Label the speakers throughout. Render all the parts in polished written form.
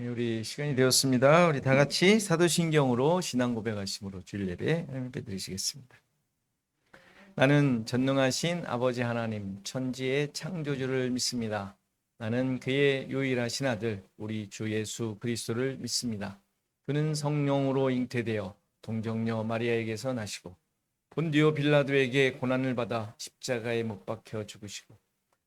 Speaker 1: 우리 시간이 되었습니다. 우리 다 같이 사도신경으로 신앙 고백하심으로 주일 예배 함께 드리시겠습니다. 나는 전능하신 아버지 하나님 천지의 창조주를 믿습니다. 나는 그의 유일하신 아들 우리 주 예수 그리스도를 믿습니다. 그는 성령으로 잉태되어 동정녀 마리아에게서 나시고 본디오 빌라도에게 고난을 받아 십자가에 못 박혀 죽으시고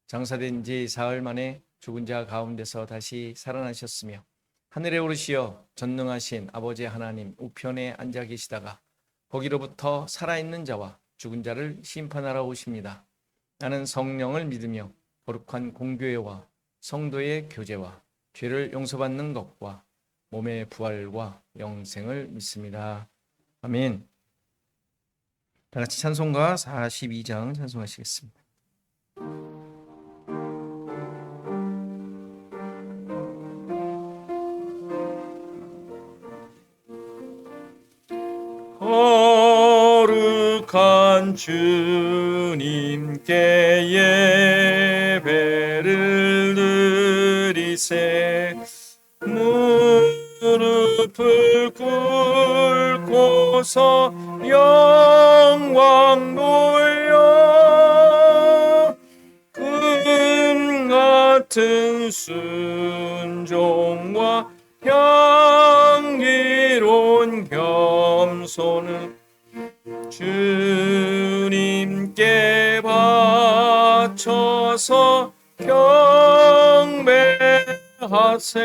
Speaker 1: 장사된 지 사흘 만에 죽은 자 가운데서 다시 살아나셨으며 하늘에 오르시어 전능하신 아버지 하나님 우편에 앉아 계시다가 거기로부터 살아있는 자와 죽은 자를 심판하러 오십니다. 나는 성령을 믿으며 거룩한 공교회와 성도의 교제와 죄를 용서받는 것과 몸의 부활과 영생을 믿습니다. 아멘. 다 같이 찬송가 42장 찬송하시겠습니다. 거룩한 주님께 예배를 드리세. 무릎을 꿇고서 영광 돌려 금 같은 순종과 향기로운 겸손을 주님께 바쳐서 경배하세.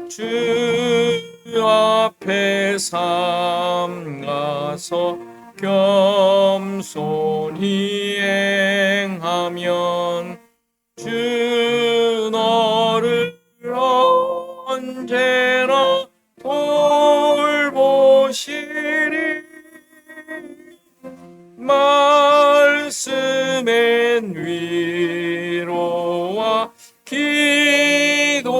Speaker 1: 주 앞에 삼가서 겸손히 행하면 주 너를 언제나 돌보시리. 말씀엔 위로와 기도엔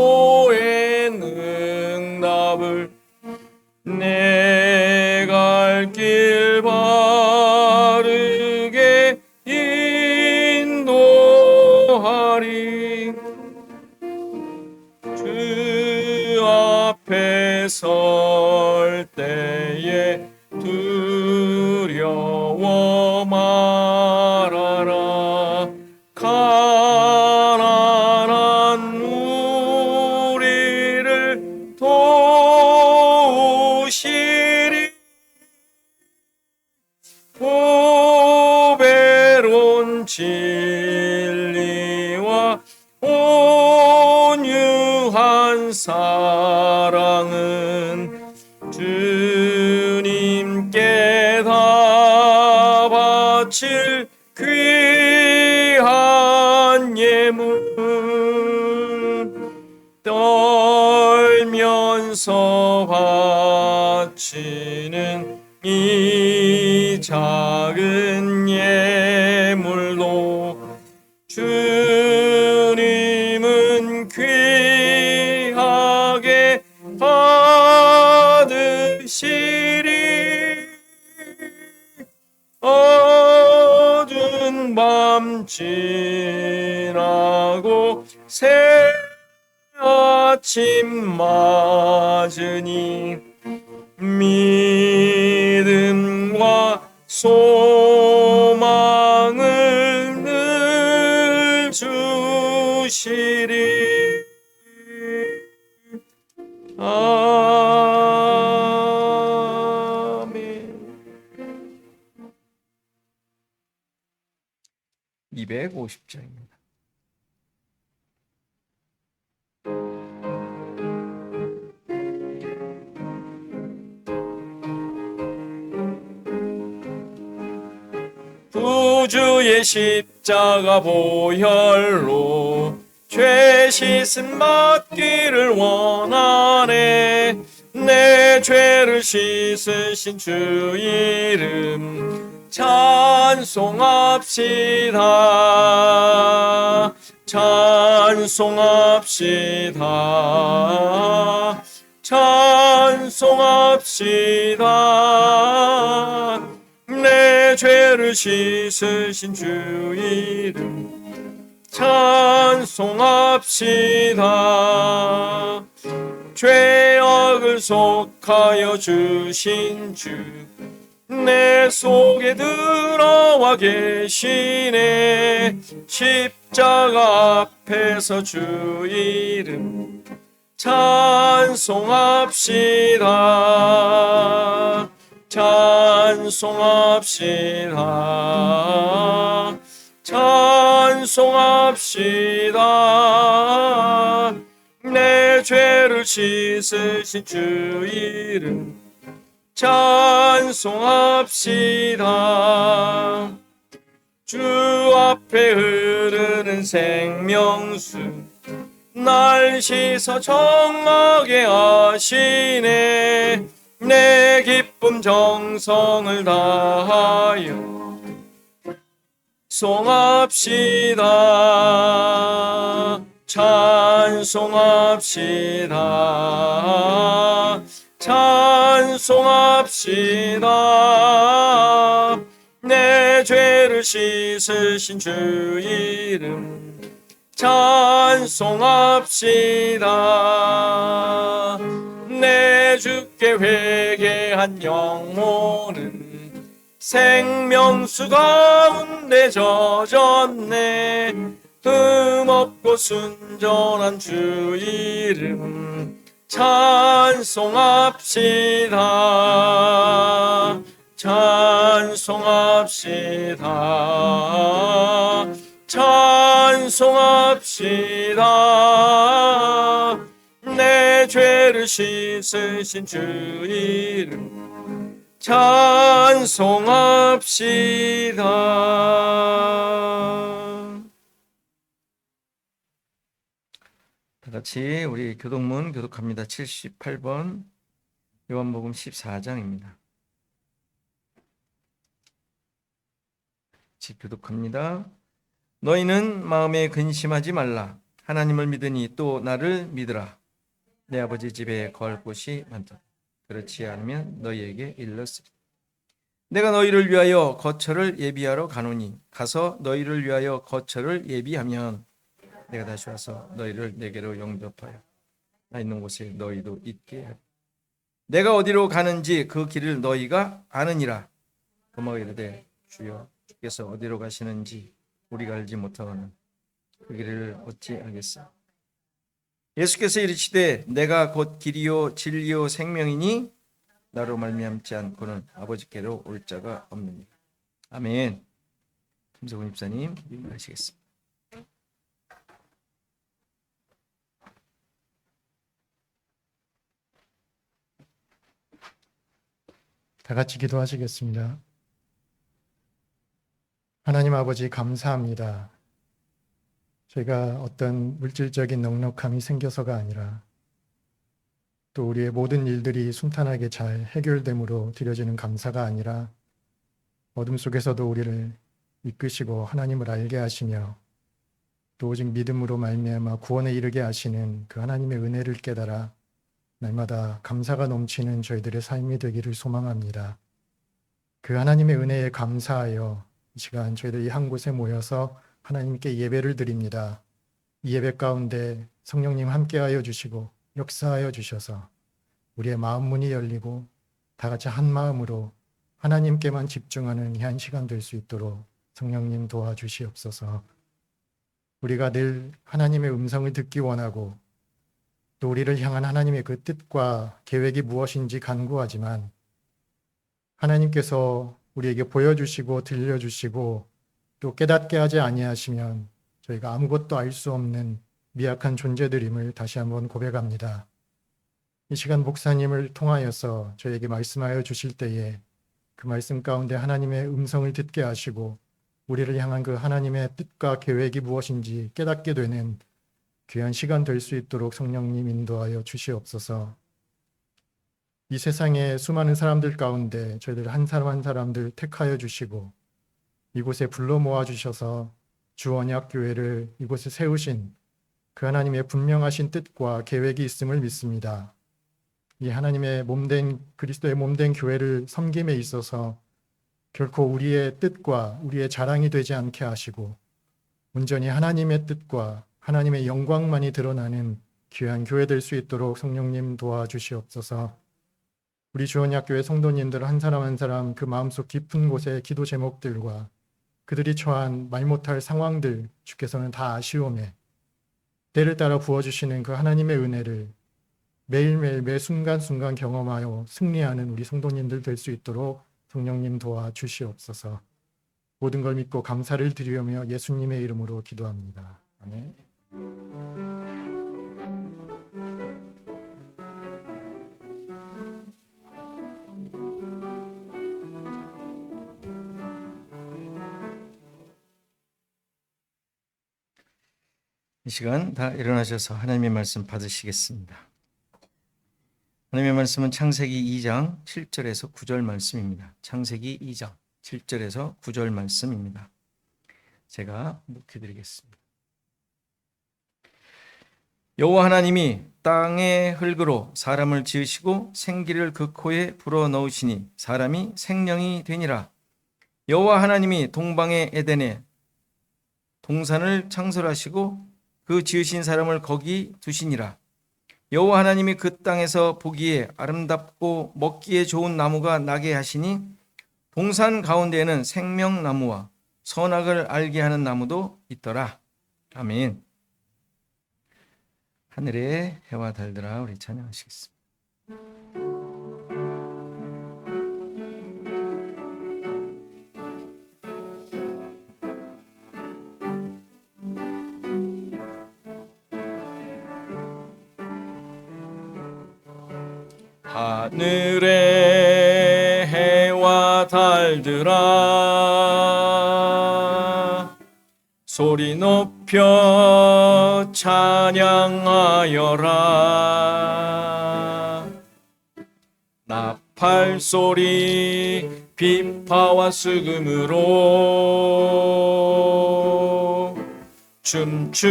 Speaker 1: 응답을 내 갈 길 바르게 인도하리. 주 앞에 설 때에 두려워 말아라. 가난한 우리를 도우시리. 보배로운 진리와 온유한 사랑은 주님께 다 바칠 귀한 예물. 떨면서 바치는 이 작은 예물로 주님은 귀하게 받으시리. 어두운 밤 지나고 새 아침 맞으니 믿음과 소망을 늘 주시리. 아멘. 250장입니다. 구주의 십자가 보혈로 죄 씻음 받기를 원하네. 내 죄를 씻으신 주 이름 찬송합시다. 찬송합시다. 찬송합시다. 내 죄를 씻으신 주 이름 찬송합시다. 죄악을 속하여 주신 주 내 속에 들어와 계시네. 십자가 앞에서 주 이름 찬송합시다. 찬송합시다. 찬송합시다. 내 죄를 씻으신 주 이름 찬송합시다. 주 앞에 흐르는 생명수 날 씻어 정하게 하시네. 내 기쁨 정성을 다하여 송합시다. 찬송합시다. 찬송합시다. 내 죄를 씻으신 주 이름 찬송합시다. 내 주께 회개한 영혼은 생명수 가운데 젖었네. 흠없고 순전한 주 이름 찬송합시다. 찬송합시다. 찬송합시다. 내 죄를 씻으신 주 이름 찬송합시다. 다 같이 우리 교독문 교독합니다. 78번 요한복음 14장입니다. 같이 교독합니다. 너희는 마음에 근심하지 말라. 하나님을 믿으니 또 나를 믿으라. 내 아버지 집에 거할 곳이 많다. 그렇지 않으면 너희에게 일렀으리. 내가 너희를 위하여 거처를 예비하러 가노니 가서 너희를 위하여 거처를 예비하면 내가 다시 와서 너희를 내게로 영접하여 나 있는 곳에 너희도 있게 하리. 내가 어디로 가는지 그 길을 너희가 아느니라. 도마가 이르되 주여 주께서 어디로 가시는지 우리가 알지 못하거늘 그 길을 어찌 알겠어. 예수께서 이르시되 내가 곧 길이요 진리요 생명이니 나로 말미암지 않고는 아버지께로 올 자가 없느니라. 아멘. 김석훈 집사님 인도하시겠습니다.
Speaker 2: 다 같이 기도하시겠습니다. 하나님 아버지 감사합니다. 저희가 어떤 물질적인 넉넉함이 생겨서가 아니라 또 우리의 모든 일들이 순탄하게 잘 해결됨으로 드려지는 감사가 아니라 어둠 속에서도 우리를 이끄시고 하나님을 알게 하시며 또 오직 믿음으로 말미암아 구원에 이르게 하시는 그 하나님의 은혜를 깨달아 날마다 감사가 넘치는 저희들의 삶이 되기를 소망합니다. 그 하나님의 은혜에 감사하여 이 시간 저희들이 한 곳에 모여서 하나님께 예배를 드립니다. 이 예배 가운데 성령님 함께하여 주시고 역사하여 주셔서 우리의 마음 문이 열리고 다 같이 한 마음으로 하나님께만 집중하는 이 한 시간 될 수 있도록 성령님 도와주시옵소서. 우리가 늘 하나님의 음성을 듣기 원하고 또 우리를 향한 하나님의 그 뜻과 계획이 무엇인지 간구하지만 하나님께서 우리에게 보여주시고 들려주시고 또 깨닫게 하지 아니하시면 저희가 아무것도 알 수 없는 미약한 존재들임을 다시 한번 고백합니다. 이 시간 목사님을 통하여서 저에게 말씀하여 주실 때에 그 말씀 가운데 하나님의 음성을 듣게 하시고 우리를 향한 그 하나님의 뜻과 계획이 무엇인지 깨닫게 되는 귀한 시간 될 수 있도록 성령님 인도하여 주시옵소서. 이 세상에 수많은 사람들 가운데 저희들 한 사람 한 사람들 택하여 주시고 이곳에 불러 모아 주셔서 주 언약교회를 이곳에 세우신 그 하나님의 분명하신 뜻과 계획이 있음을 믿습니다. 이 하나님의 몸된 그리스도의 몸된 교회를 섬김에 있어서 결코 우리의 뜻과 우리의 자랑이 되지 않게 하시고 온전히 하나님의 뜻과 하나님의 영광만이 드러나는 귀한 교회 될 수 있도록 성령님 도와주시옵소서. 우리 주언약교회 성도님들 한 사람 한 사람 그 마음속 깊은 곳의 기도 제목들과 그들이 처한 말 못할 상황들 주께서는 다 아시오매 때를 따라 부어주시는 그 하나님의 은혜를 매일매일 매 순간순간 경험하여 승리하는 우리 성도님들 될 수 있도록 성령님 도와주시옵소서. 모든 걸 믿고 감사를 드리며 예수님의 이름으로 기도합니다. 아멘.
Speaker 1: 이 시간 다 일어나셔서 하나님의 말씀 받으시겠습니다. 하나님의 말씀은 창세기 2장 7절에서 9절 말씀입니다. 창세기 2장 7절에서 9절 말씀입니다. 제가 묵혀드리겠습니다. 여호와 하나님이 땅의 흙으로 사람을 지으시고 생기를 그 코에 불어넣으시니 사람이 생명이 되니라. 여호와 하나님이 동방의 에덴에 동산을 창설하시고 그 지으신 사람을 거기 두시니라. 여호와 하나님이 그 땅에서 보기에 아름답고 먹기에 좋은 나무가 나게 하시니 동산 가운데에는 생명나무와 선악을 알게 하는 나무도 있더라. 아멘. 하늘의 해와 달들아 우리 찬양하시겠습니다. 하늘의 해와 달들아 소리 높여 찬양하여라. 나팔 소리 비파와 수금으로 춤추며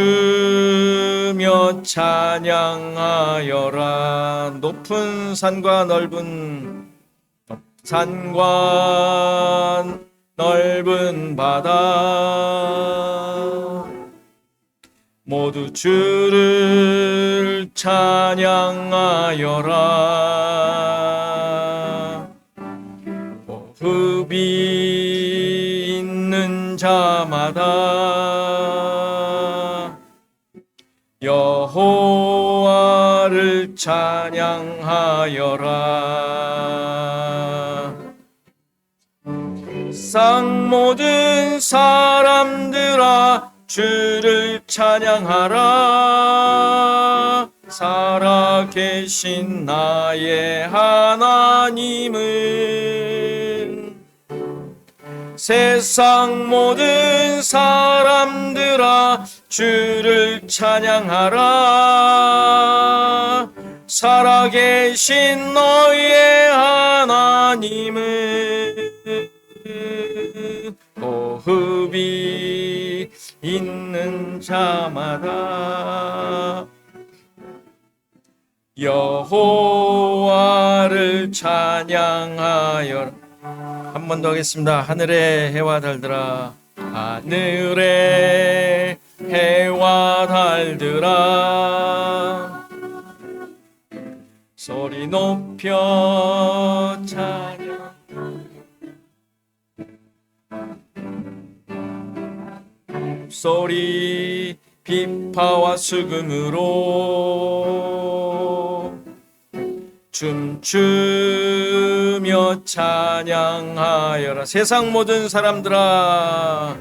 Speaker 1: 찬양하여라. 높은 산과 넓은 바다 모두 주를 찬양하여라. 호흡이 있는 자마다 여호와를 찬양하여라. 세상 모든 사람들아 주를 찬양하라. 살아계신 나의 하나님은 세상 모든 사람들아 주를 찬양하라. 살아계신 너의 하나님은 호흡이 있는 자마다 여호와를 찬양하여라. 한 번 더 하겠습니다. 하늘의 해와 달들아 하늘의 해와 달들아 소리 높여 찬양. 소리 비파와 수금으로 춤추며 찬양하여라. 세상 모든 사람들아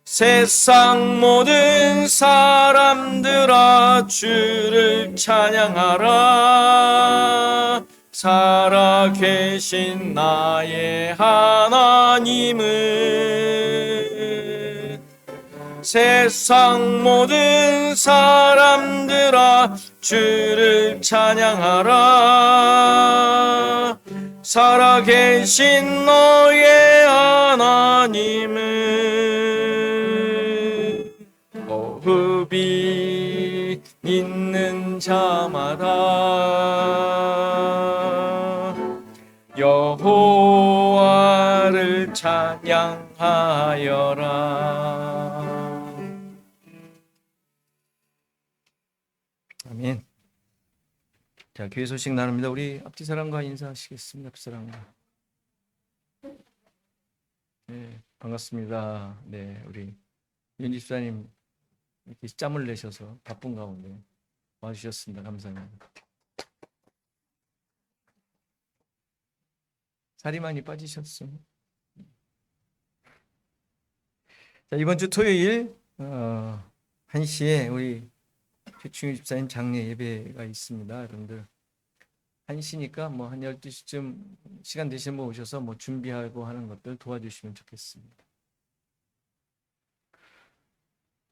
Speaker 1: 세상 모든 사람들아 주를 찬양하라. 살아계신 나의 하나님은 세상 모든 사람들아 주를 찬양하라. 살아계신 너의 하나님은 호흡이 있는 자마다 여호와를 찬양하여라. 자, 교회 소식 나눕니다. 우리 앞뒤 사람과 인사하시겠습니다. 앞뒤 사람과. 네, 반갑습니다. 네, 우리 윤 집사님 이렇게 짬을 내셔서 바쁜 가운데 와주셨습니다. 감사합니다. 살이 많이 빠지셨어요. 자, 이번 주 토요일 1시에 우리 최충희 집사님 장례 예배가 있습니다. 여러분들 1시니까 뭐 한 12시쯤 시간 되시면 뭐 오셔서 뭐 준비하고 하는 것들 도와주시면 좋겠습니다.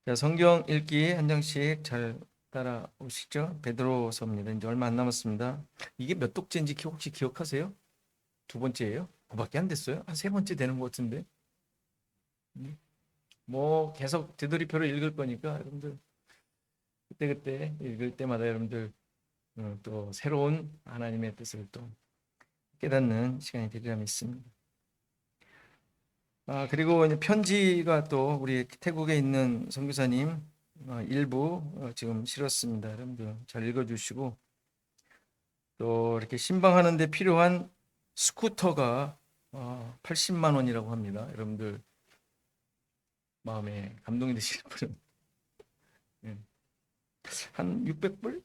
Speaker 1: 자, 성경 읽기 한 장씩 잘 따라오시죠. 베드로서입니다. 이제 얼마 안 남았습니다. 이게 몇 독째인지 혹시 기억하세요? 두 번째예요? 그밖에 안 됐어요? 한 세 번째 되는 것 같은데. 뭐 계속 되돌이표를 읽을 거니까 여러분들 그때 읽을 때마다 여러분들 또 새로운 하나님의 뜻을 또 깨닫는 시간이 되리라 믿습니다. 그리고 이제 편지가 또 우리 태국에 있는 선교사님 일부 지금 실었습니다. 여러분들 잘 읽어주시고 또 이렇게 신방하는데 필요한 스쿠터가 80만 원이라고 합니다. 여러분들 마음에 감동이 되시는 분은 한 600불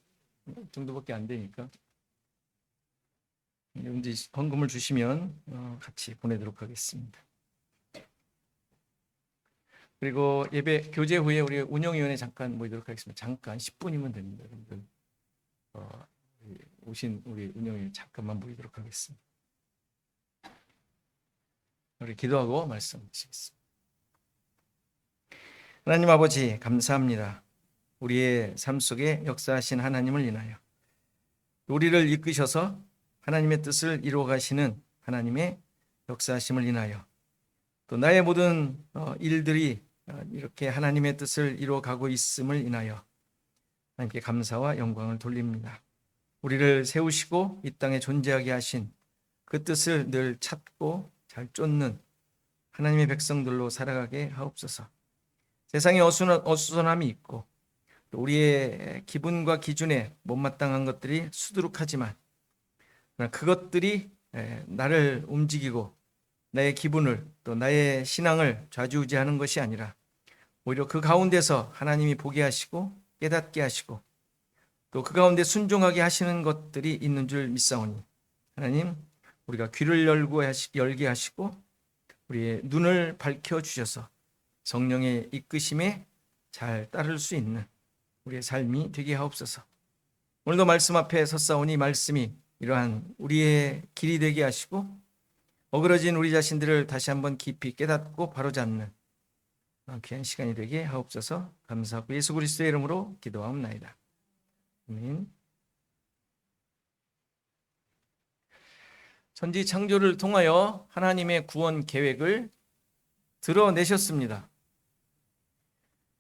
Speaker 1: 정도밖에 안 되니까 여러분들 헌금을 주시면 같이 보내도록 하겠습니다. 그리고 예배 교제 후에 우리 운영위원회 잠깐 모이도록 하겠습니다. 잠깐 10분이면 됩니다. 여러분들 오신 우리 운영위원회 잠깐만 모이도록 하겠습니다. 우리 기도하고 말씀 드리겠습니다. 하나님 아버지 감사합니다. 우리의 삶 속에 역사하신 하나님을 인하여 우리를 이끄셔서 하나님의 뜻을 이루어 가시는 하나님의 역사하심을 인하여 또 나의 모든 일들이 이렇게 하나님의 뜻을 이루어 가고 있음을 인하여 하나님께 감사와 영광을 돌립니다. 우리를 세우시고 이 땅에 존재하게 하신 그 뜻을 늘 찾고 잘 쫓는 하나님의 백성들로 살아가게 하옵소서. 세상에 어수선함이 있고 또 우리의 기분과 기준에 못마땅한 것들이 수두룩하지만 그것들이 나를 움직이고 나의 기분을 또 나의 신앙을 좌지우지하는 것이 아니라 오히려 그 가운데서 하나님이 보게 하시고 깨닫게 하시고 또 그 가운데 순종하게 하시는 것들이 있는 줄 믿사오니 하나님 우리가 귀를 열게 하시고 우리의 눈을 밝혀주셔서 성령의 이끄심에 잘 따를 수 있는 우리의 삶이 되게 하옵소서. 오늘도 말씀 앞에 섰사오니 말씀이 이러한 우리의 길이 되게 하시고 어그러진 우리 자신들을 다시 한번 깊이 깨닫고 바로잡는 귀한 시간이 되게 하옵소서. 감사하고 예수 그리스도의 이름으로 기도하옵나이다. 아멘. 천지 창조를 통하여 하나님의 구원 계획을 드러내셨습니다.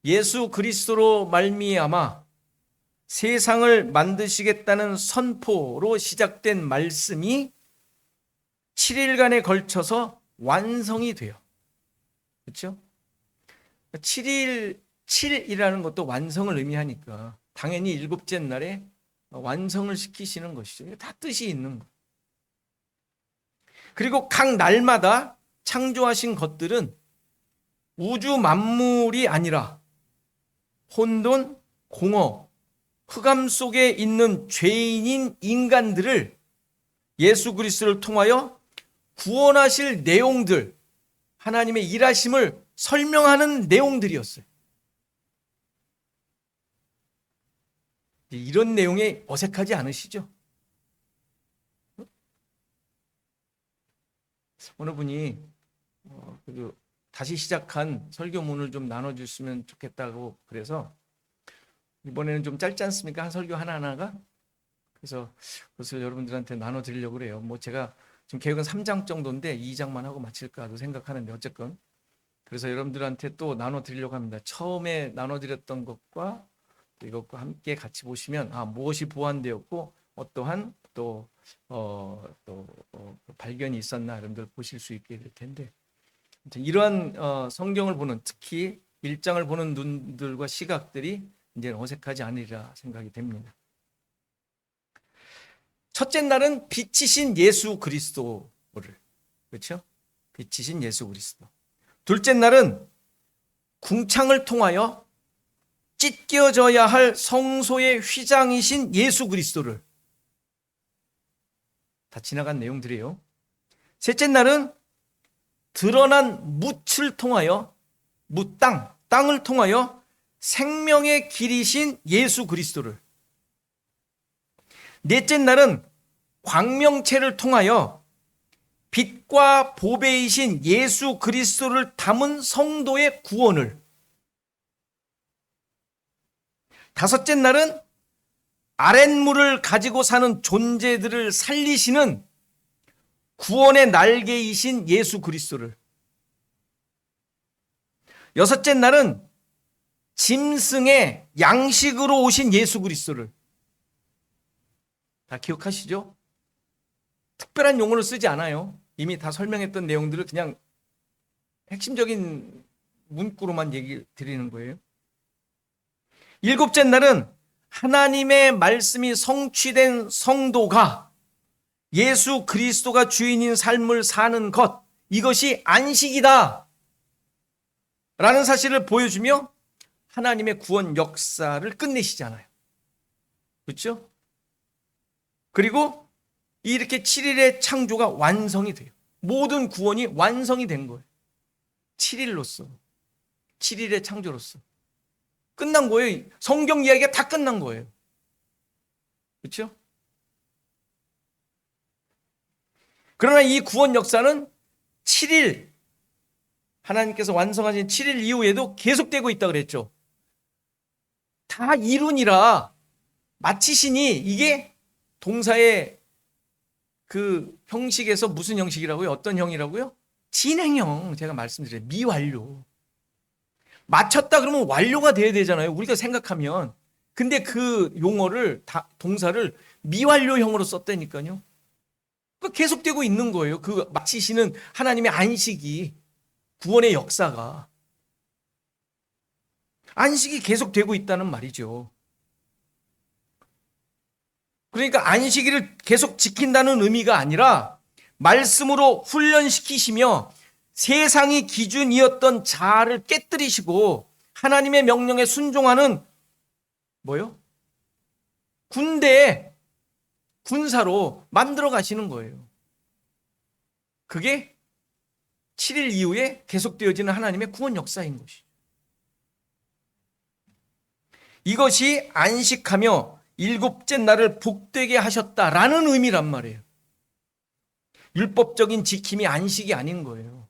Speaker 1: 예수 그리스도로 말미암아 세상을 만드시겠다는 선포로 시작된 말씀이 7일간에 걸쳐서 완성이 돼요. 그렇죠? 7이라는 것도 완성을 의미하니까 당연히 일곱째 날에 완성을 시키시는 것이죠. 다 뜻이 있는 거. 그리고 각 날마다 창조하신 것들은 우주 만물이 아니라 혼돈, 공허, 흑암 속에 있는 죄인인 인간들을 예수 그리스도를 통하여 구원하실 내용들, 하나님의 일하심을 설명하는 내용들이었어요. 이런 내용에 어색하지 않으시죠? 어느 분이 다시 시작한 설교문을 좀 나눠주시면 좋겠다고 그래서 이번에는 좀 짧지 않습니까? 한 설교 하나하나가? 그래서 그것을 여러분들한테 나눠드리려고 그래요. 뭐 제가 지금 계획은 3장 정도인데 2장만 하고 마칠까도 생각하는데 어쨌건 그래서 여러분들한테 또 나눠드리려고 합니다. 처음에 나눠드렸던 것과 이것과 함께 같이 보시면 무엇이 보완되었고 어떠한 또 발견이 있었나 여러분들 보실 수 있게 될 텐데 이러한 성경을 보는 특히 1장을 보는 눈들과 시각들이 이제 어색하지 않으리라 생각이 됩니다. 첫째 날은 빛이신 예수 그리스도를, 그렇죠? 빛이신 예수 그리스도. 둘째 날은 궁창을 통하여 찢겨져야 할 성소의 휘장이신 예수 그리스도를. 다 지나간 내용들이에요. 셋째 날은 드러난 뭇을 통하여, 땅을 통하여 생명의 길이신 예수 그리스도를. 넷째 날은 광명체를 통하여 빛과 보배이신 예수 그리스도를 담은 성도의 구원을. 다섯째 날은 아랫물을 가지고 사는 존재들을 살리시는 구원의 날개이신 예수 그리스도를. 여섯째 날은 짐승의 양식으로 오신 예수 그리스도를. 다 기억하시죠? 특별한 용어를 쓰지 않아요. 이미 다 설명했던 내용들을 그냥 핵심적인 문구로만 얘기 드리는 거예요. 일곱째 날은 하나님의 말씀이 성취된 성도가 예수 그리스도가 주인인 삶을 사는 것, 이것이 안식이다 라는 사실을 보여주며 하나님의 구원 역사를 끝내시잖아요. 그렇죠? 그리고 이렇게 7일의 창조가 완성이 돼요. 모든 구원이 완성이 된 거예요. 7일로서, 7일의 창조로서 끝난 거예요. 성경 이야기가 다 끝난 거예요. 그렇죠? 그러나 이 구원 역사는 7일, 하나님께서 완성하신 7일 이후에도 계속되고 있다 그랬죠. 다 이루니라, 마치시니, 이게 동사의 그 형식에서 무슨 형식이라고요? 어떤 형이라고요? 진행형. 제가 말씀드려요. 미완료. 마쳤다 그러면 완료가 돼야 되잖아요. 우리가 생각하면. 근데 그 용어를, 동사를 미완료형으로 썼다니까요. 계속되고 있는 거예요. 그 마치시는 하나님의 안식이, 구원의 역사가. 안식이 계속되고 있다는 말이죠. 그러니까 안식일을 계속 지킨다는 의미가 아니라 말씀으로 훈련시키시며 세상이 기준이었던 자아를 깨뜨리시고 하나님의 명령에 순종하는 뭐요? 군사로 만들어 가시는 거예요. 그게 7일 이후에 계속되어지는 하나님의 구원 역사인 것이죠. 이것이 안식하며 일곱째 날을 복되게 하셨다라는 의미란 말이에요. 율법적인 지킴이 안식이 아닌 거예요.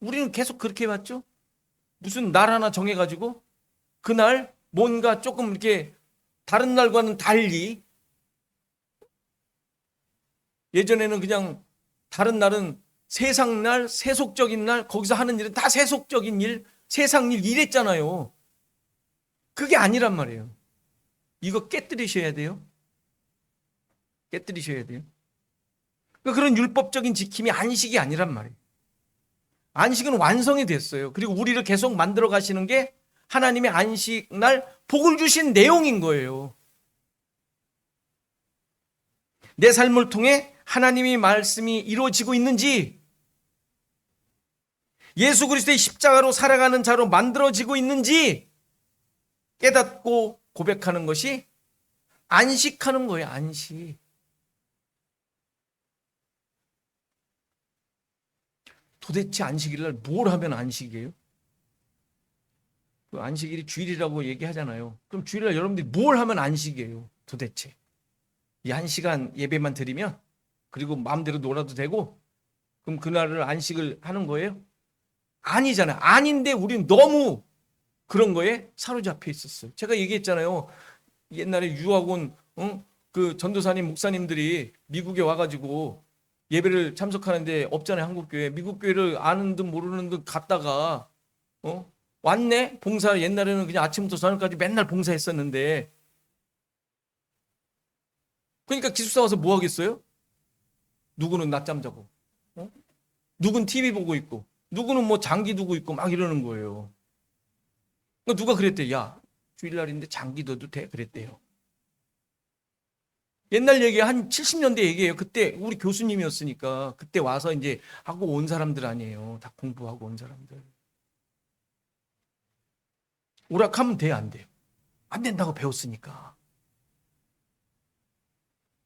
Speaker 1: 우리는 계속 그렇게 해왔죠. 무슨 날 하나 정해가지고 그날 뭔가 조금 이렇게 다른 날과는 달리, 예전에는 그냥 다른 날은 세상날, 세속적인 날, 거기서 하는 일은 다 세속적인 일, 세상일 이랬잖아요. 그게 아니란 말이에요. 이거 깨뜨리셔야 돼요. 깨뜨리셔야 돼요. 그런 율법적인 지킴이 안식이 아니란 말이에요. 안식은 완성이 됐어요. 그리고 우리를 계속 만들어 가시는 게 하나님의 안식날 복을 주신 내용인 거예요. 내 삶을 통해 하나님의 말씀이 이루어지고 있는지, 예수 그리스도의 십자가로 살아가는 자로 만들어지고 있는지 깨닫고 고백하는 것이 안식하는 거예요. 안식. 도대체 안식일날 뭘 하면 안식이에요? 그 안식일이 주일이라고 얘기하잖아요. 그럼 주일날 여러분들이 뭘 하면 안식이에요? 도대체 이 1시간 예배만 드리면, 그리고 마음대로 놀아도 되고, 그럼 그날을 안식을 하는 거예요? 아니잖아요. 아닌데 우리는 너무 그런 거에 사로잡혀 있었어요. 제가 얘기했잖아요. 옛날에 유학원 그 전도사님 목사님들이 미국에 와가지고 예배를 참석하는데 없잖아요. 한국교회. 미국 교회를 아는 듯 모르는 듯 갔다가 왔네. 봉사. 옛날에는 그냥 아침부터 저녁까지 맨날 봉사했었는데, 그러니까 기숙사 와서 뭐 하겠어요? 누구는 낮잠 자고, 누구는 TV 보고 있고, 누구는 뭐 장기 두고 있고 막 이러는 거예요. 누가 그랬대. 야, 주일날인데 장기 둬도 돼? 그랬대요. 옛날 얘기 한 70년대 얘기예요. 그때 우리 교수님이었으니까 그때 와서 이제 하고 온 사람들 아니에요. 다 공부하고 온 사람들. 오락하면 돼, 안 돼요? 안 된다고 배웠으니까.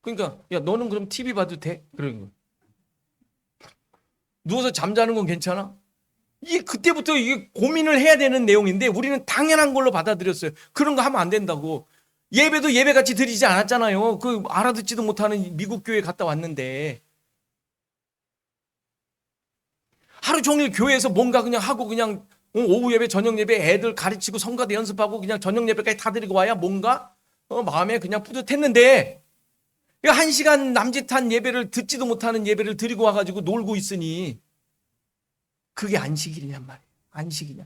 Speaker 1: 그러니까 야 너는 그럼 TV 봐도 돼? 그런 거. 누워서 잠자는 건 괜찮아? 이게 그때부터 이게 고민을 해야 되는 내용인데 우리는 당연한 걸로 받아들였어요. 그런 거 하면 안 된다고. 예배도 예배같이 드리지 않았잖아요. 그 알아듣지도 못하는 미국 교회 갔다 왔는데 하루 종일 교회에서 뭔가 그냥 하고 그냥 오후 예배, 저녁 예배 애들 가르치고 성가대 연습하고 그냥 저녁 예배까지 다 드리고 와야 뭔가 마음에 그냥 뿌듯했는데 1시간 남짓한 예배를 듣지도 못하는 예배를 드리고 와가지고 놀고 있으니 그게 안식일이냔 말이에요. 안식이냐.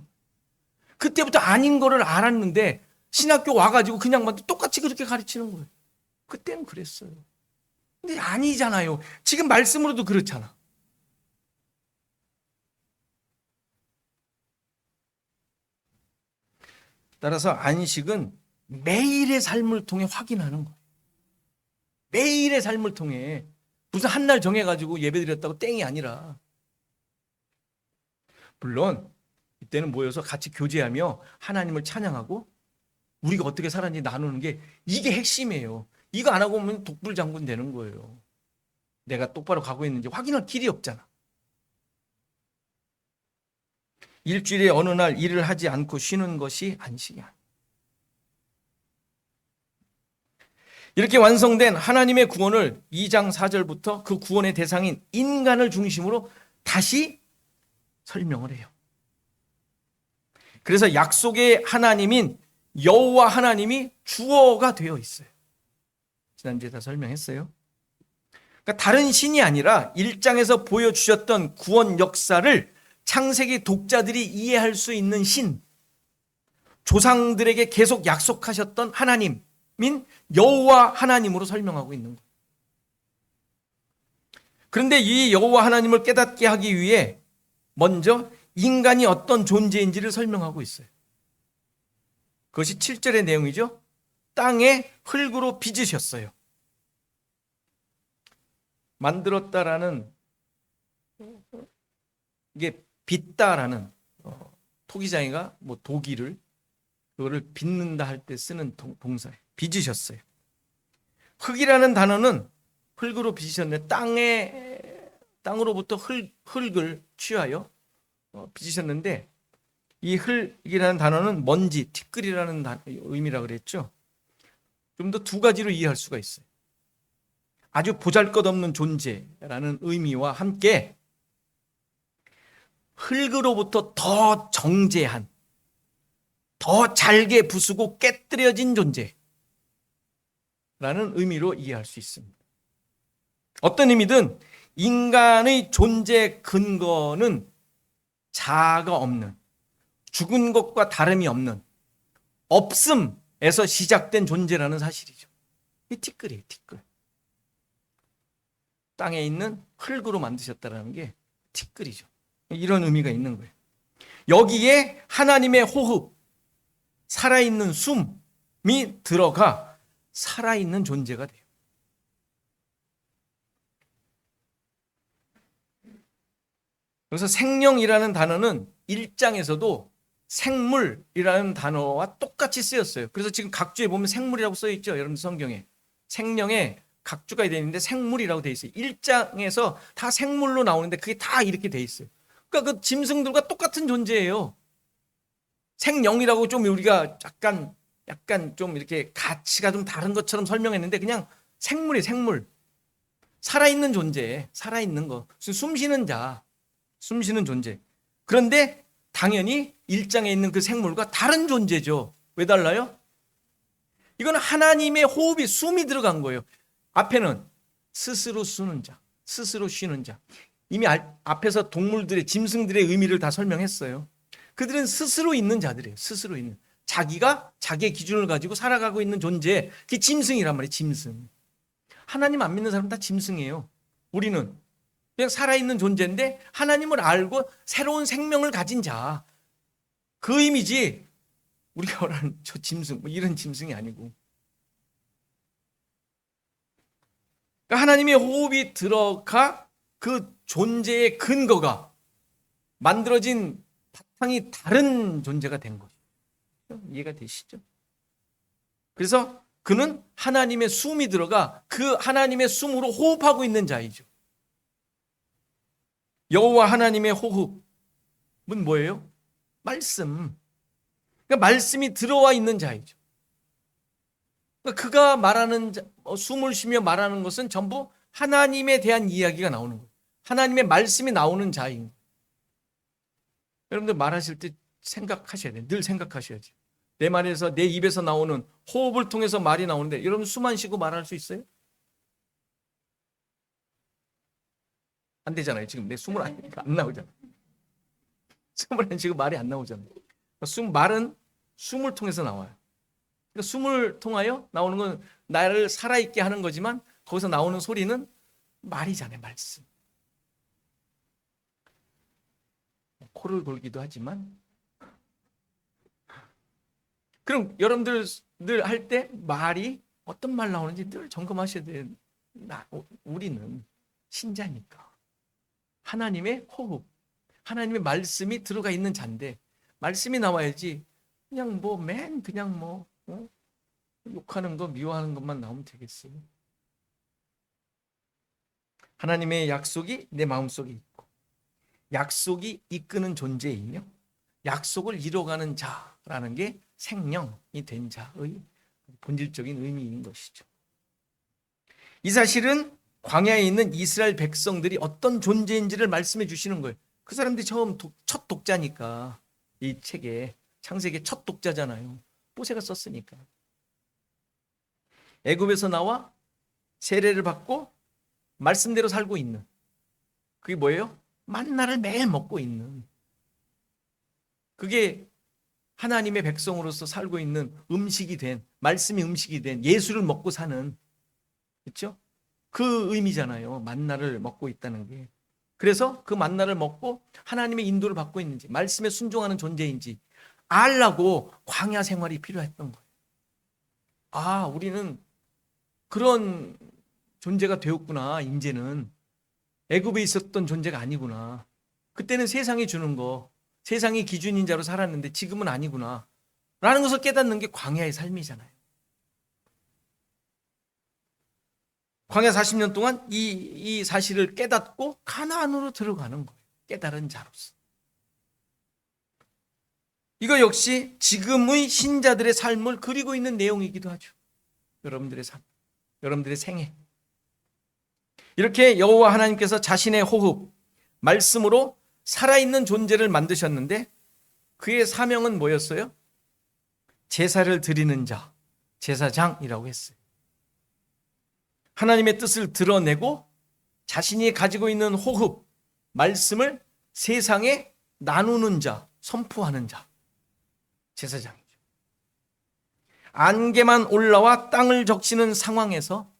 Speaker 1: 그때부터 아닌 거를 알았는데 신학교 와가지고 그냥 막 똑같이 그렇게 가르치는 거예요. 그때는 그랬어요. 근데 아니잖아요. 지금 말씀으로도 그렇잖아. 따라서 안식은 매일의 삶을 통해 확인하는 거예요. 매일의 삶을 통해 무슨 한 날 정해가지고 예배드렸다고 땡이 아니라 물론 이때는 모여서 같이 교제하며 하나님을 찬양하고 우리가 어떻게 살았는지 나누는 게 이게 핵심이에요. 이거 안 하고 오면 독불장군 되는 거예요. 내가 똑바로 가고 있는지 확인할 길이 없잖아. 일주일에 어느 날 일을 하지 않고 쉬는 것이 안식이야. 이렇게 완성된 하나님의 구원을 2장 4절부터 그 구원의 대상인 인간을 중심으로 다시 설명을 해요. 그래서 약속의 하나님인 여호와 하나님이 주어가 되어 있어요. 지난주에 다 설명했어요. 그러니까 다른 신이 아니라 1장에서 보여주셨던 구원 역사를 창세기 독자들이 이해할 수 있는 신, 조상들에게 계속 약속하셨던 하나님인 여호와 하나님으로 설명하고 있는 거예요. 그런데 이 여호와 하나님을 깨닫게 하기 위해 먼저 인간이 어떤 존재인지를 설명하고 있어요. 그것이 7절의 내용이죠. 땅에 흙으로 빚으셨어요. 만들었다라는 이게 빚다라는 토기장이가 뭐 도기를 그거를 빚는다 할 때 쓰는 동사예요. 빚으셨어요. 흙이라는 단어는 흙으로 빚으셨는데 땅으로부터 흙을 취하여 빚으셨는데 이 흙이라는 단어는 먼지, 티끌이라는 의미라고 그랬죠. 좀 더 두 가지로 이해할 수가 있어요. 아주 보잘것없는 존재라는 의미와 함께 흙으로부터 더 정제한, 더 잘게 부수고 깨뜨려진 존재라는 의미로 이해할 수 있습니다. 어떤 의미든 인간의 존재 근거는 자아가 없는, 죽은 것과 다름이 없는 없음에서 시작된 존재라는 사실이죠. 이 티끌이에요, 티끌. 땅에 있는 흙으로 만드셨다는 게 티끌이죠. 이런 의미가 있는 거예요. 여기에 하나님의 호흡, 살아있는 숨이 들어가 살아있는 존재가 돼요. 그래서 생명이라는 단어는 1장에서도 생물이라는 단어와 똑같이 쓰였어요. 그래서 지금 각주에 보면 생물이라고 써 있죠. 여러분 성경에. 생명에 각주가 되어 있는데 생물이라고 되어 있어요. 1장에서 다 생물로 나오는데 그게 다 이렇게 되어 있어요. 그러니까 그 짐승들과 똑같은 존재예요. 생명이라고 좀 우리가 약간 좀 이렇게 가치가 좀 다른 것처럼 설명했는데 그냥 생물이에요, 생물. 살아있는 존재, 살아있는 거. 숨 쉬는 자, 숨 쉬는 존재. 그런데 당연히 1장에 있는 그 생물과 다른 존재죠. 왜 달라요? 이건 하나님의 호흡이, 숨이 들어간 거예요. 앞에는 스스로 쉬는 자, 스스로 쉬는 자. 이미 앞에서 동물들의, 짐승들의 의미를 다 설명했어요. 그들은 스스로 있는 자들이에요. 스스로 있는. 자기가 자기의 기준을 가지고 살아가고 있는 존재. 그게 짐승이란 말이에요. 짐승. 하나님 안 믿는 사람은 다 짐승이에요. 우리는 그냥 살아있는 존재인데 하나님을 알고 새로운 생명을 가진 자. 그 의미지 우리가 말하는 저 짐승, 뭐 이런 짐승이 아니고. 그러니까 하나님의 호흡이 들어가 그 존재의 근거가 만들어진 바탕이 다른 존재가 된 거죠. 이해가 되시죠? 그래서 그는 하나님의 숨이 들어가 그 하나님의 숨으로 호흡하고 있는 자이죠. 여호와 하나님의 호흡은 뭐예요? 말씀. 그러니까 말씀이 들어와 있는 자이죠. 그러니까 그가 말하는 숨을 쉬며 말하는 것은 전부 하나님에 대한 이야기가 나오는 거예요. 하나님의 말씀이 나오는 자인 거예요. 여러분들 말하실 때 생각하셔야 돼요. 늘 생각하셔야죠. 내 말에서 내 입에서 나오는 호흡을 통해서 말이 나오는데 여러분 숨 안 쉬고 말할 수 있어요? 안 되잖아요. 지금 내 숨을 안 나오잖아. 숨을 안 쉬고 말이 안 나오잖아요. 말은 숨을 통해서 나와요. 그러니까 숨을 통하여 나오는 건 나를 살아있게 하는 거지만 거기서 나오는 소리는 말이잖아요. 말씀. 코를 골기도 하지만 그럼 여러분들 늘 할 때 말이 어떤 말 나오는지 늘 점검하셔야 돼요. 우리는 신자니까 하나님의 호흡, 하나님의 말씀이 들어가 있는 자인데 말씀이 나와야지 그냥 욕하는 거 미워하는 것만 나오면 되겠어요. 하나님의 약속이 내 마음속에 있고 약속이 이끄는 존재이며 약속을 이뤄가는 자라는 게 생명이 된 자의 본질적인 의미인 것이죠. 이 사실은 광야에 있는 이스라엘 백성들이 어떤 존재인지를 말씀해 주시는 거예요. 그 사람들이 첫 독자니까 이 책에 창세기 첫 독자잖아요. 모세가 썼으니까. 애굽에서 나와 세례를 받고 말씀대로 살고 있는 그게 뭐예요? 만나를 매일 먹고 있는 그게 하나님의 백성으로서 살고 있는 음식이 된 말씀이 음식이 된 예수를 먹고 사는 그렇죠? 그 의미잖아요. 만나를 먹고 있다는 게. 그래서 그 만나를 먹고 하나님의 인도를 받고 있는지 말씀에 순종하는 존재인지 알라고 광야 생활이 필요했던 거예요. 아, 우리는 그런 존재가 되었구나. 이제는 애굽에 있었던 존재가 아니구나. 그때는 세상이 주는 거, 세상이 기준인 자로 살았는데 지금은 아니구나 라는 것을 깨닫는 게 광야의 삶이잖아요. 광야 40년 동안 이 사실을 깨닫고 가나안으로 들어가는 거예요. 깨달은 자로서. 이거 역시 지금의 신자들의 삶을 그리고 있는 내용이기도 하죠. 여러분들의 삶, 여러분들의 생애. 이렇게 여호와 하나님께서 자신의 호흡, 말씀으로 살아있는 존재를 만드셨는데 그의 사명은 뭐였어요? 제사를 드리는 자, 제사장이라고 했어요. 하나님의 뜻을 드러내고 자신이 가지고 있는 호흡, 말씀을 세상에 나누는 자, 선포하는 자, 제사장이죠. 안개만 올라와 땅을 적시는 상황에서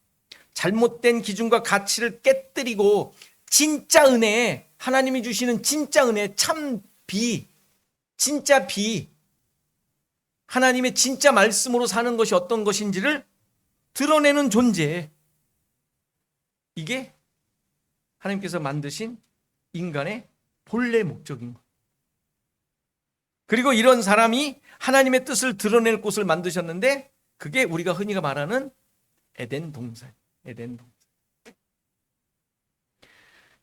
Speaker 1: 잘못된 기준과 가치를 깨뜨리고 진짜 은혜, 하나님이 주시는 진짜 은혜, 참 비, 진짜 비, 하나님의 진짜 말씀으로 사는 것이 어떤 것인지를 드러내는 존재. 이게 하나님께서 만드신 인간의 본래 목적인 것. 그리고 이런 사람이 하나님의 뜻을 드러낼 곳을 만드셨는데 그게 우리가 흔히가 말하는 에덴 동산. 에덴 동산.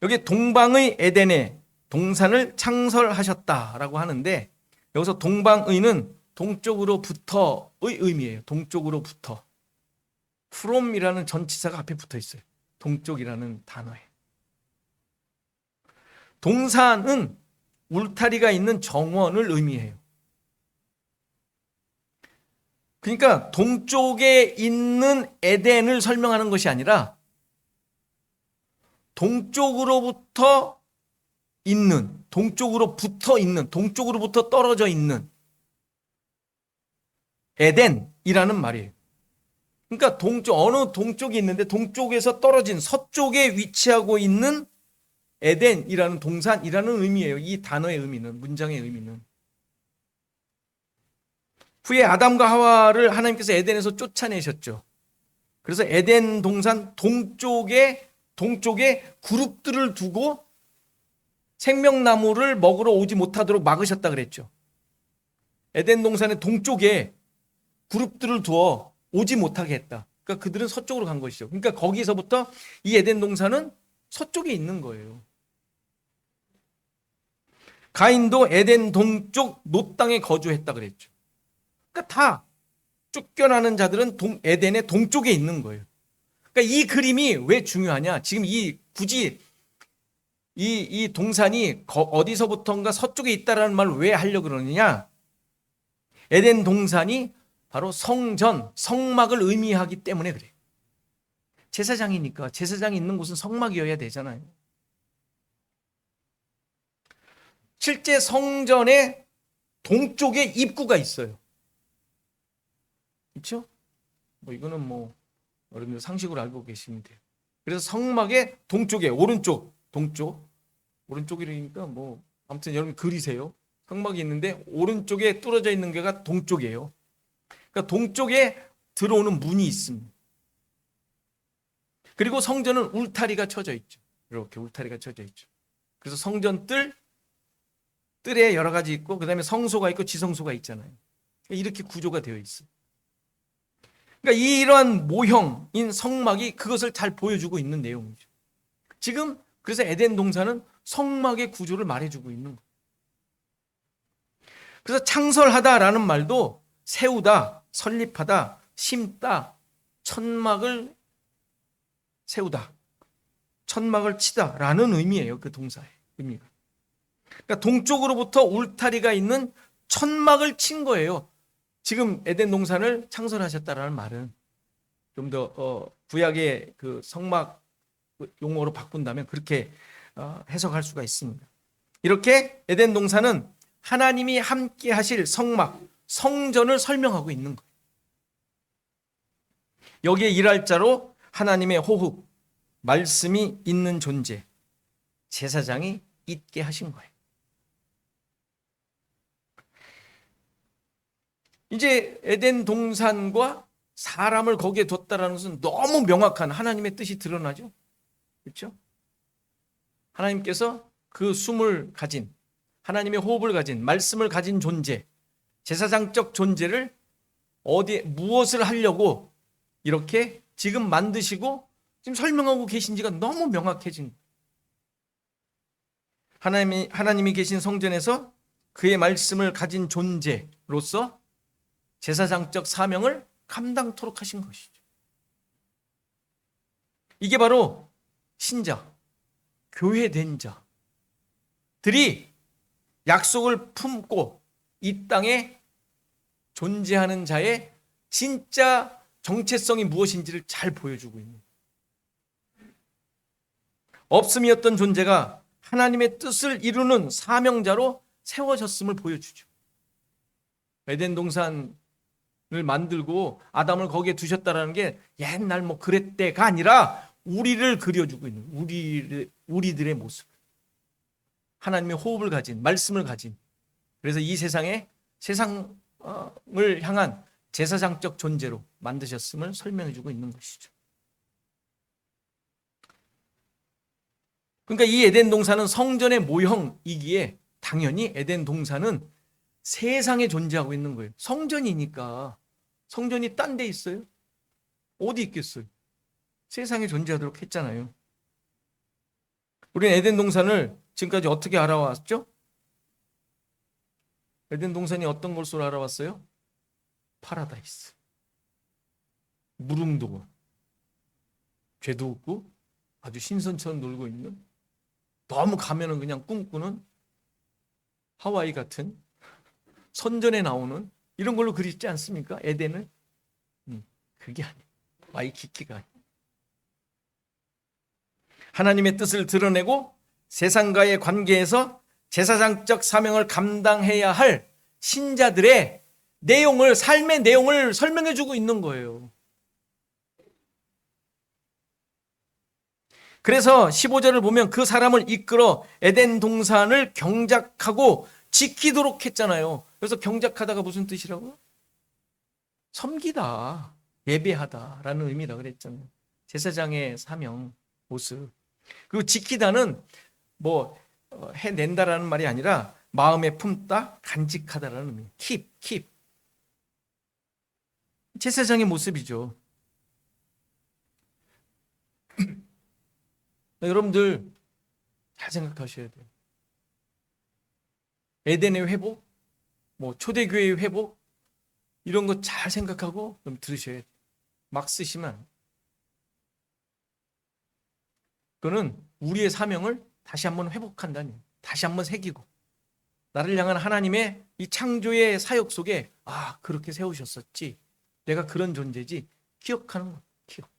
Speaker 1: 여기 동방의 에덴에 동산을 창설하셨다라고 하는데 여기서 동방의는 동쪽으로부터의 의미예요. 동쪽으로부터. from이라는 전치사가 앞에 붙어 있어요. 동쪽이라는 단어에. 동산은 울타리가 있는 정원을 의미해요. 그러니까 동쪽에 있는 에덴을 설명하는 것이 아니라 동쪽으로부터 있는, 동쪽으로부터 떨어져 있는 에덴이라는 말이에요. 그러니까 어느 동쪽이 있는데 동쪽에서 떨어진 서쪽에 위치하고 있는 에덴이라는 동산이라는 의미예요. 이 단어의 의미는, 문장의 의미는. 후에 아담과 하와를 하나님께서 에덴에서 쫓아내셨죠. 그래서 에덴 동산 동쪽에 그룹들을 두고 생명나무를 먹으러 오지 못하도록 막으셨다 그랬죠. 에덴 동산의 동쪽에 그룹들을 두어 오지 못하게 했다. 그러니까 그들은 서쪽으로 간 것이죠. 그러니까 거기서부터 이 에덴 동산은 서쪽에 있는 거예요. 가인도 에덴 동쪽 놋 땅에 거주했다 그랬죠. 그러니까 다 쫓겨나는 자들은 에덴의 동쪽에 있는 거예요. 그러니까 이 그림이 왜 중요하냐? 지금 굳이 이 동산이 어디서부터인가 서쪽에 있다라는 말을 왜 하려고 그러느냐? 에덴 동산이 바로 성전, 성막을 의미하기 때문에 그래요. 제사장이니까 제사장이 있는 곳은 성막이어야 되잖아요. 실제 성전의 동쪽에 입구가 있어요. 그렇죠? 이거는 여러분들 상식으로 알고 계시면 돼요. 그래서 성막의 동쪽에 오른쪽이니까 아무튼 여러분 그리세요. 성막이 있는데 오른쪽에 뚫어져 있는 게가 동쪽이에요. 그러니까 동쪽에 들어오는 문이 있습니다. 그리고 성전은 울타리가 쳐져 있죠. 이렇게 울타리가 쳐져 있죠. 그래서 성전 뜰에 여러 가지 있고 그다음에 성소가 있고 지성소가 있잖아요. 이렇게 구조가 되어 있어요. 그러니까 이러한 모형인 성막이 그것을 잘 보여주고 있는 내용이죠. 지금 그래서 에덴 동산은 성막의 구조를 말해주고 있는 거예요. 그래서 창설하다라는 말도 세우다, 설립하다, 심다, 천막을 세우다, 천막을 치다라는 의미예요. 그 동사의 의미가. 그러니까 동쪽으로부터 울타리가 있는 천막을 친 거예요. 지금 에덴 동산을 창설하셨다라는 말은 좀 더 구약의 그 성막 용어로 바꾼다면 그렇게 해석할 수가 있습니다. 이렇게 에덴 동산은 하나님이 함께 하실 성막, 성전을 설명하고 있는 거예요. 여기에 일할 자로 하나님의 호흡, 말씀이 있는 존재, 제사장이 있게 하신 거예요. 이제 에덴 동산과 사람을 거기에 뒀다라는 것은 너무 명확한 하나님의 뜻이 드러나죠. 그렇죠? 하나님께서 그 숨을 가진, 하나님의 호흡을 가진, 말씀을 가진 존재, 제사장적 존재를 무엇을 하려고 이렇게 지금 만드시고 지금 설명하고 계신지가 너무 명확해진 거예요. 하나님이 계신 성전에서 그의 말씀을 가진 존재로서 제사장적 사명을 감당토록 하신 것이죠. 이게 바로 신자, 교회된 자들이 약속을 품고 이 땅에 존재하는 자의 진짜 정체성이 무엇인지를 잘 보여주고 있는 거예요. 없음이었던 존재가 하나님의 뜻을 이루는 사명자로 세워졌음을 보여주죠. 에덴 동산을 만들고 아담을 거기에 두셨다라는 게 옛날 그랬대가 아니라 우리를 그려주고 있는 우리들의 모습. 하나님의 호흡을 가진, 말씀을 가진, 그래서 이 세상을 향한 제사장적 존재로 만드셨음을 설명해주고 있는 것이죠. 그러니까 이 에덴 동산은 성전의 모형이기에 당연히 에덴 동산은 세상에 존재하고 있는 거예요. 성전이니까. 성전이 딴 데 있어요? 어디 있겠어요? 세상에 존재하도록 했잖아요. 우리는 에덴 동산을 지금까지 어떻게 알아왔죠? 에덴 동산이 어떤 것으로 알아왔어요? 파라다이스. 무릉도원. 죄도 없고 아주 신선처럼 놀고 있는, 너무 가면은 그냥 꿈꾸는 하와이 같은 선전에 나오는 이런 걸로 그리지 않습니까? 에덴을. 그게 아니에요. 와이키키가 아니에요. 하나님의 뜻을 드러내고 세상과의 관계에서 제사장적 사명을 감당해야 할 신자들의 삶의 내용을 설명해 주고 있는 거예요. 그래서 15절을 보면 그 사람을 이끌어 에덴 동산을 경작하고 지키도록 했잖아요. 그래서 경작하다가 무슨 뜻이라고요? 섬기다. 예배하다라는 의미라 그랬잖아요. 제사장의 사명, 모습. 그리고 지키다는 뭐 해낸다라는 말이 아니라 마음에 품다, 간직하다라는 의미. keep. 제사장의 모습이죠. 여러분들 잘 생각하셔야 돼요. 에덴의 회복, 뭐 초대교회의 회복, 이런 거 잘 생각하고 좀 들으셔야 돼요. 막 쓰시면 안 돼요. 그거는 우리의 사명을 다시 한번 회복한다니, 다시 한번 새기고, 나를 향한 하나님의 이 창조의 사역 속에 그렇게 세우셨었지, 내가 그런 존재지, 기억하는 거. 기억.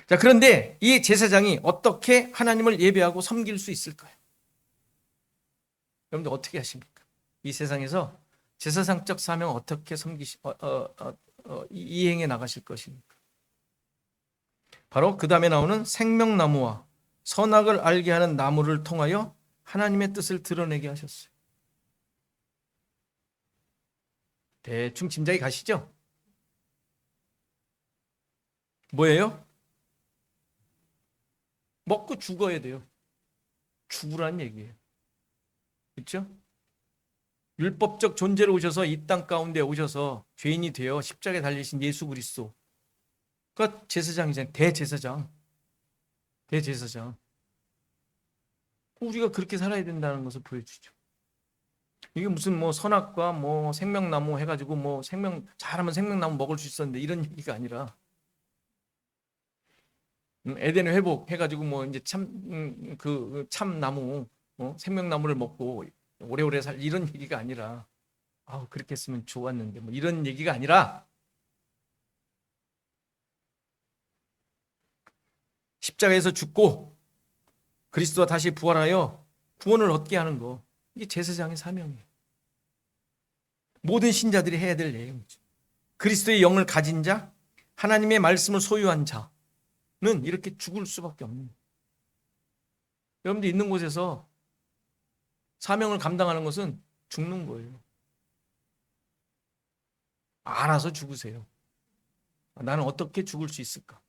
Speaker 1: 자, 그런데 이 제사장이 어떻게 하나님을 예배하고 섬길 수 있을까요? 여러분들 어떻게 하십니까? 이 세상에서 제사장적 사명 어떻게 이행해 나가실 것입니까? 바로 그 다음에 나오는 생명나무와 선악을 알게 하는 나무를 통하여 하나님의 뜻을 드러내게 하셨어요. 대충 짐작이 가시죠? 뭐예요? 먹고 죽어야 돼요. 죽으라는 얘기예요. 그렇죠? 율법적 존재로 오셔서 이 땅 가운데 오셔서 죄인이 되어 십자가에 달리신 예수 그리스도. 그러니까 제사장이잖아요. 대제사장. 우리가 그렇게 살아야 된다는 것을 보여주죠. 이게 무슨 뭐 선악과 뭐 생명나무 해가지고 뭐 잘하면 생명나무 먹을 수 있었는데 이런 얘기가 아니라, 에덴의 회복 해가지고 뭐 이제 참나무, 생명나무를 먹고 오래오래 살 이런 얘기가 아니라, 그렇게 했으면 좋았는데 뭐 이런 얘기가 아니라, 십자가에서 죽고 그리스도와 다시 부활하여 구원을 얻게 하는 거, 이게 제사장의 사명이에요. 모든 신자들이 해야 될 내용이죠. 그리스도의 영을 가진 자, 하나님의 말씀을 소유한 자는 이렇게 죽을 수밖에 없는 거예요. 여러분들 있는 곳에서 사명을 감당하는 것은 죽는 거예요. 알아서 죽으세요. 나는 어떻게 죽을 수 있을까?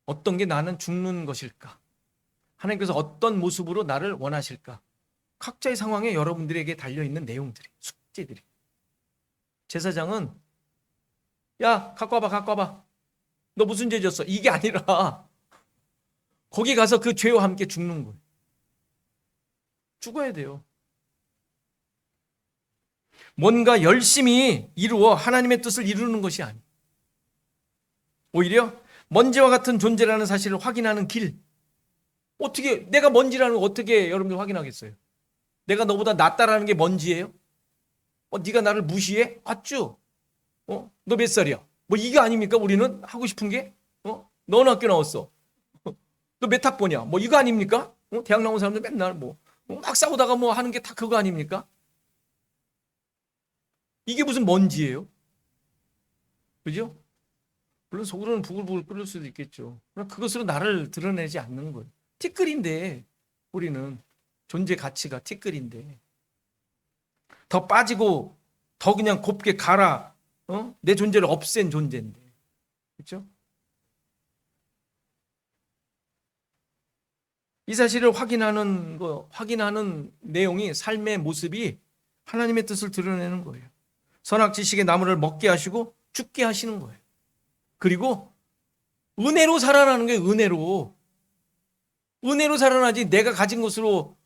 Speaker 1: 어떤 게 나는 죽는 것일까? 하나님께서 어떤 모습으로 나를 원하실까? 각자의 상황에 여러분들에게 달려있는 내용들이, 숙제들이. 제사장은 야, 갖고 와봐. 너 무슨 죄 졌어? 이게 아니라 거기 가서 그 죄와 함께 죽는 거예요. 죽어야 돼요. 뭔가 열심히 이루어 하나님의 뜻을 이루는 것이 아니에요. 오히려 먼지와 같은 존재라는 사실을 확인하는 길. 어떻게 내가 먼지라는 거 어떻게 여러분들 확인하겠어요? 내가 너보다 낫다라는 게 먼지예요? 네가 나를 무시해? 맞죠? 너 몇 살이야? 뭐 이게 아닙니까? 우리는 하고 싶은 게? 너 어느 학교 나왔어? 너 몇 학번이야? 뭐 이거 아닙니까? 대학 나온 사람들 맨날 막 싸우다가 뭐 하는 게 다 그거 아닙니까? 이게 무슨 먼지예요? 그죠? 물론 속으로는 부글부글 끓을 수도 있겠죠. 그러나 그것으로 나를 드러내지 않는 거예요. 티끌인데, 우리는 존재 가치가 티끌인데, 더 빠지고 더 그냥 곱게 갈아, 내 존재를 없앤 존재인데, 그렇죠? 이 사실을 확인하는 내용이, 삶의 모습이 하나님의 뜻을 드러내는 거예요. 선악 지식의 나무를 먹게 하시고 죽게 하시는 거예요. 그리고 은혜로 살아나는 거예요. 은혜로 살아나지, 내가 가진 것으로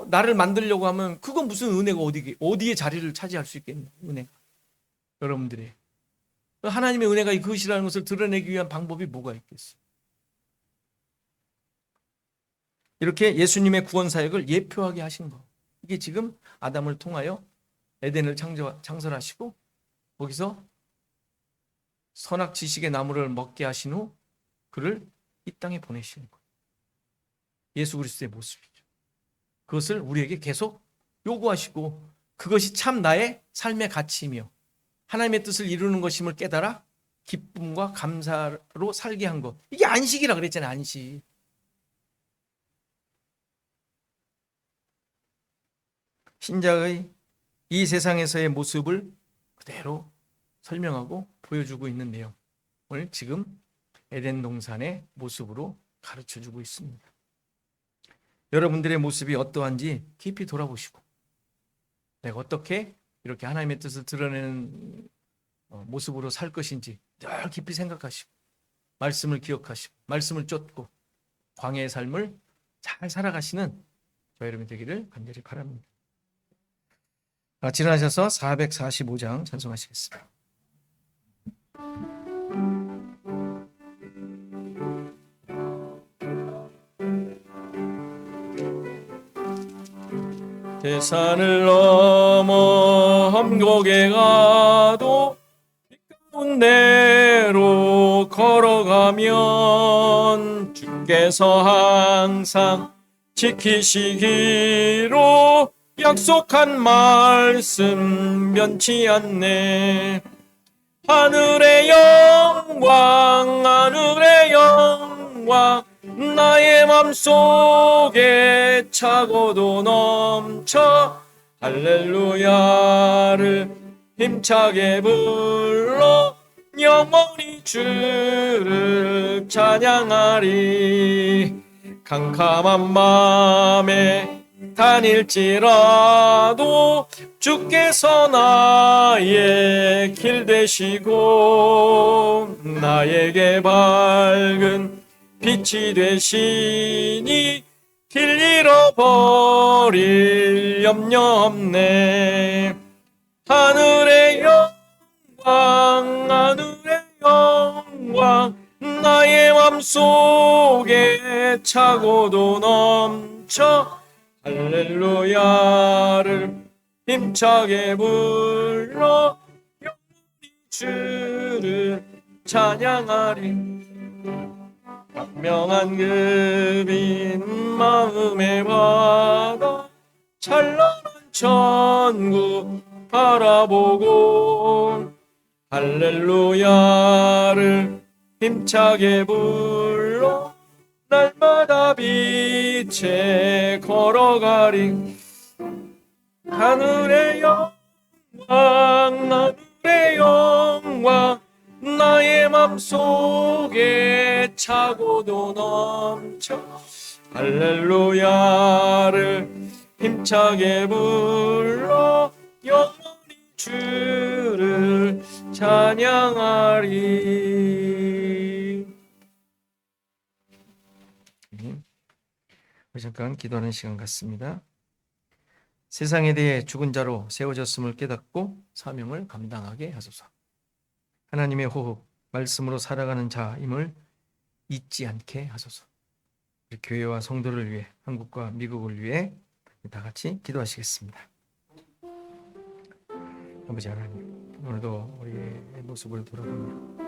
Speaker 1: 나를 만들려고 하면 그건 무슨 은혜가 어디에 자리를 차지할 수 있겠냐. 은혜가 여러분들의 하나님의 은혜가 그것이라는 것을 드러내기 위한 방법이 뭐가 있겠어요? 이렇게 예수님의 구원 사역을 예표하게 하신 거. 이게 지금 아담을 통하여 에덴을 창설하시고 거기서 선악 지식의 나무를 먹게 하신 후 그를 이 땅에 보내시는 거예요. 예수 그리스도의 모습이죠. 그것을 우리에게 계속 요구하시고, 그것이 참 나의 삶의 가치이며 하나님의 뜻을 이루는 것임을 깨달아 기쁨과 감사로 살게 한 것. 이게 안식이라 그랬잖아요. 안식. 신자의 이 세상에서의 모습을 그대로 설명하고 보여주고 있는 내용을 지금 에덴 동산의 모습으로 가르쳐주고 있습니다. 여러분들의 모습이 어떠한지 깊이 돌아보시고 내가 어떻게 이렇게 하나님의 뜻을 드러내는 모습으로 살 것인지 늘 깊이 생각하시고 말씀을 기억하시고 말씀을 쫓고 광야의 삶을 잘 살아가시는 저희 여러분이 되기를 간절히 바랍니다. 같이 일어나셔서 445장 찬송하시겠습니다. 대산을 넘어 험곡에 가도 가운데로 걸어가면 주께서 항상 지키시기로 약속한 말씀 변치 않네. 하늘의 영광 하늘의 영광 나의 맘속에 차고도 넘쳐 할렐루야를 힘차게 불러 영원히 주를 찬양하리. 캄캄한 밤에 다닐지라도 주께서 나의 길 되시고 나에게 밝은 빛이 되시니 길 잃어버릴 염려 없네. 하늘의 영광 하늘의 영광 나의 맘속에 차고도 넘쳐 할렐루야를 힘차게 불러 영원히 주를 찬양하리. 광명한 그 빛 마음에 받아 찬란한 천국 바라보고 할렐루야를 힘차게 불러 날마다 빛에 걸어가리. 하늘의 영광 하늘의 영광 나의 맘속에 차고도 넘쳐 할렐루야를 힘차게 불러 영원히 주를 찬양하리. 잠깐 기도하는 시간 같습니다. 세상에 대해 죽은 자로 세워졌음을 깨닫고 사명을 감당하게 하소서. 하나님의 호흡, 말씀으로 살아가는 자임을 잊지 않게 하소서. 우리 교회와 성도를 위해, 한국과 미국을 위해 다 같이 기도하시겠습니다. 아버지 하나님, 오늘도 우리의 모습을 돌아보며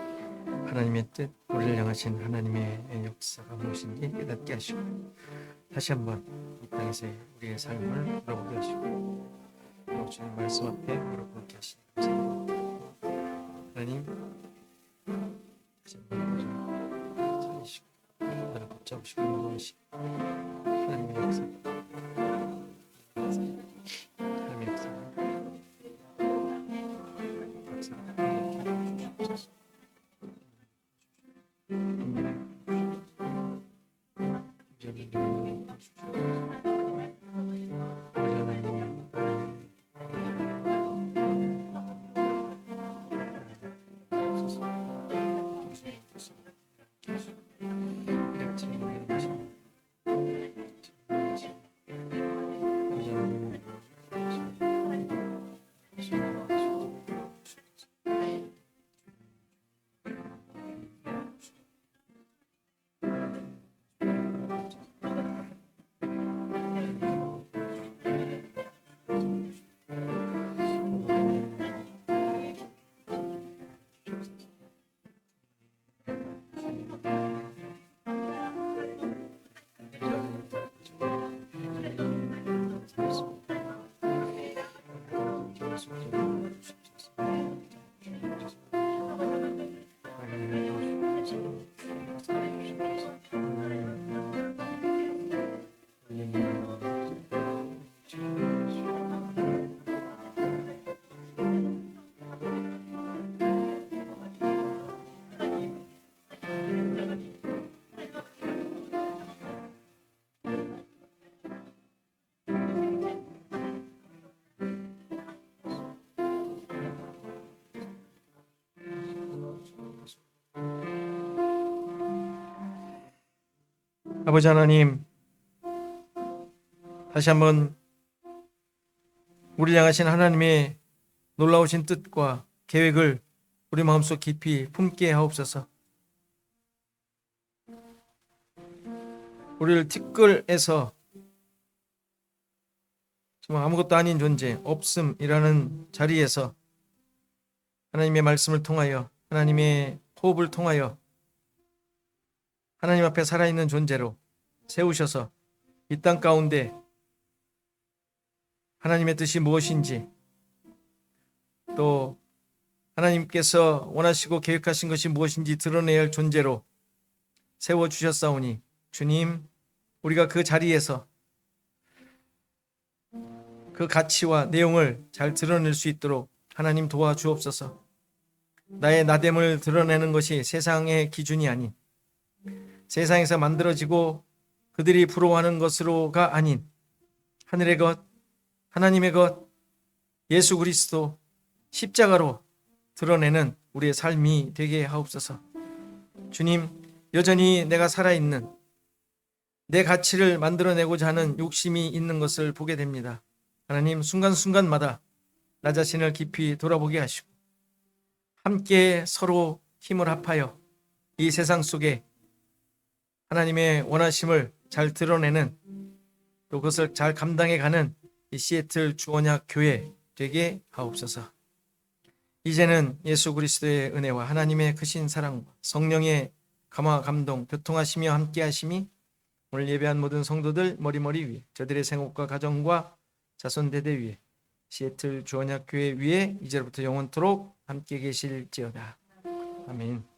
Speaker 1: 하나님의 뜻, 우리를 향하신 하나님의 역사가 무엇인지 깨닫게 하시고 다시 한번 이 땅에서 우리의 삶을 돌아보게 하시고 주님 말씀 앞에 무릎 꿇게 하시니 감사합니다. 하나님, 다시 한번 살리시고 나를 붙잡으시고 인도하시고 하나님의 역사, 하나님의 역사, 아버지 하나님, 다시 한번 우리를 향하신 하나님의 놀라우신 뜻과 계획을 우리 마음속 깊이 품게 하옵소서. 우리를 티끌에서 정말 아무것도 아닌 존재, 없음이라는 자리에서 하나님의 말씀을 통하여, 하나님의 호흡을 통하여 하나님 앞에 살아있는 존재로 세우셔서 이 땅 가운데 하나님의 뜻이 무엇인지, 또 하나님께서 원하시고 계획하신 것이 무엇인지 드러내야 할 존재로 세워주셨사오니 주님, 우리가 그 자리에서 그 가치와 내용을 잘 드러낼 수 있도록 하나님 도와주옵소서. 나의 나됨을 드러내는 것이 세상의 기준이 아닌, 세상에서 만들어지고 그들이 부러워하는 것으로가 아닌 하늘의 것, 하나님의 것, 예수 그리스도 십자가로 드러내는 우리의 삶이 되게 하옵소서. 주님, 여전히 내가 살아있는, 내 가치를 만들어내고자 하는 욕심이 있는 것을 보게 됩니다. 하나님, 순간순간마다 나 자신을 깊이 돌아보게 하시고 함께 서로 힘을 합하여 이 세상 속에 하나님의 원하심을 잘 드러내는, 또 그것을 잘 감당해가는 이 시애틀 주언약 교회 되게 하옵소서. 이제는 예수 그리스도의 은혜와 하나님의 크신 사랑과 성령의 감화 감동 교통하시며 함께하심이 오늘 예배한 모든 성도들 머리머리 위에, 저들의 생업과 가정과 자손 대대 위에, 시애틀 주언약 교회 위에 이제로부터 영원토록 함께 계실지어다. 아멘.